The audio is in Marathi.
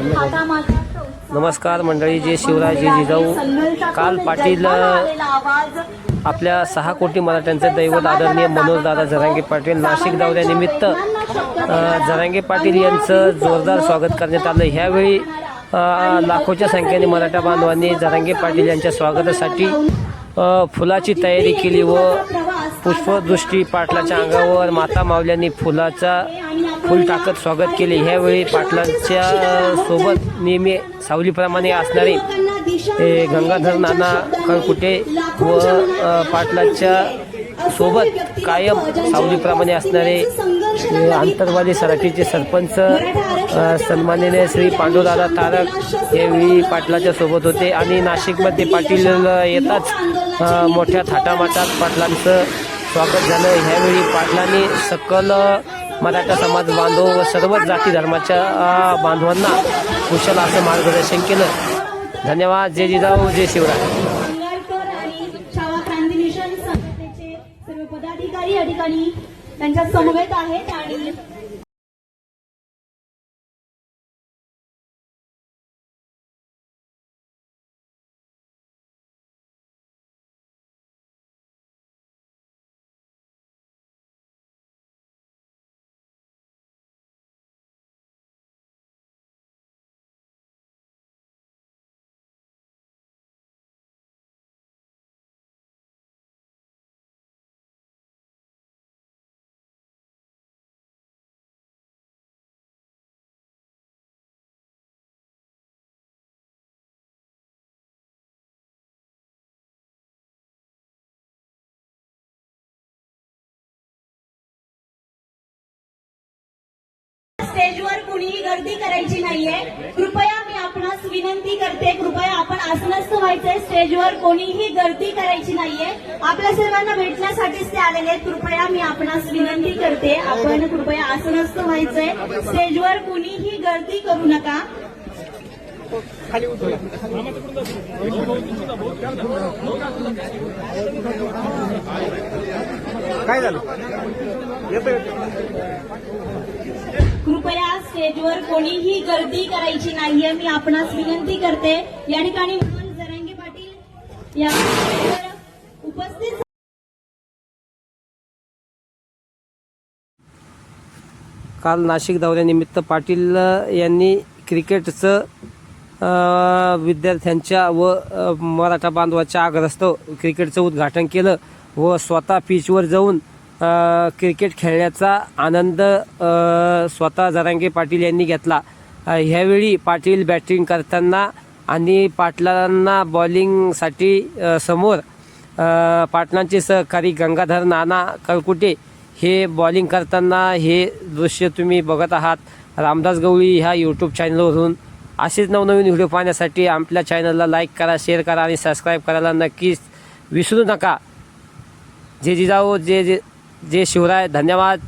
नमस्कार मंडळी, जय शिवराय, जय जिजाऊ. काल पाटील आपल्या 6 कोटी मराठ्यांचे दैवत आदरणीय मनोजदादा जरांगे पाटील नाशिक दौऱ्यानिमित्त जरांगे पाटील यांचं जोरदार स्वागत करण्यात आलं. ह्यावेळी लाखोच्या संख्येने मराठा बांधवांनी जरांगे पाटील यांच्या स्वागतासाठी फुलाची तयारी केली व पुष्पदृष्टी पाटलाच्या अंगावर माता मावल्यांनी फुल टाकत स्वागत केले. ह्यावेळी पाटलांच्या सोबत नेहमी सावलीप्रमाणे असणारे गंगाधर नाना कळकुटे व पाटलाच्या सोबत कायम सावलीप्रमाणे असणारे आंतरवाली सराटीचे सरपंच सन्माननीय श्री पांडुदादा तारक यावेळी पाटलाच्या सोबत होते. आणि नाशिकमध्ये पाटील येताच मोठ्या थाटामाटात पाटलांचं स्वागत झालं. ह्यावेळी पाटलांनी सकल मराठा समाज बांधव व सर्व जाती धर्माच्या बांधवांना कुशल असं मार्गदर्शन केलं. धन्यवाद. जय जिजाऊ, जय शिवराय. सर्व पदाधिकारी या ठिकाणी त्यांच्या समवेत आहेत आणि स्टेजवर कुणीही गर्दी करायची नाहीये. कृपया मी आपणास विनंती करते, कृपया आपण आसनस्थ व्हायचंय. स्टेजवर कोणीही गर्दी करायची नाहीये. आपल्या सर्वांना भेटण्यासाठीच ते आलेले आहेत. कृपया मी आपणास विनंती करते, आपण कृपया आसनस्थ व्हायचंय. स्टेजवर कुणीही गर्दी करू नका. काय झालं? कृपया स्टेजवर कोणीही गर्दी करायची नाहीये, मी आपणास विनंती करते. या ठिकाणी मनोज जरांगे पाटील या उपस्थित. काल नाशिक दौऱ्यानिमित्त पाटील यांनी क्रिकेटचं विद्यार्थ्यांच्या व मराठा बांधवाच्या आग्रहास्तव क्रिकेटचं उद्घाटन केलं व स्वतः पिचवर जाऊन क्रिकेट खेळण्याचा आनंद स्वतः जरांगे पाटील यांनी घेतला. ह्यावेळी पाटील बॅटिंग करताना आणि पाटलांना बॉलिंगसाठी समोर पाटलांचे सहकारी गंगाधर नाना कळकुटे हे बॉलिंग करताना हे दृश्य तुम्ही बघत आहात रामदास गवळी ह्या यूट्यूब चॅनलवरून. असेच नवनवीन व्हिडिओ पाहण्यासाठी आपल्या चॅनलला लाईक करा, शेअर करा आणि सबस्क्राईब करायला नक्कीच विसरू नका. जय जिजाऊ, जय शिवराय. धन्यवाद.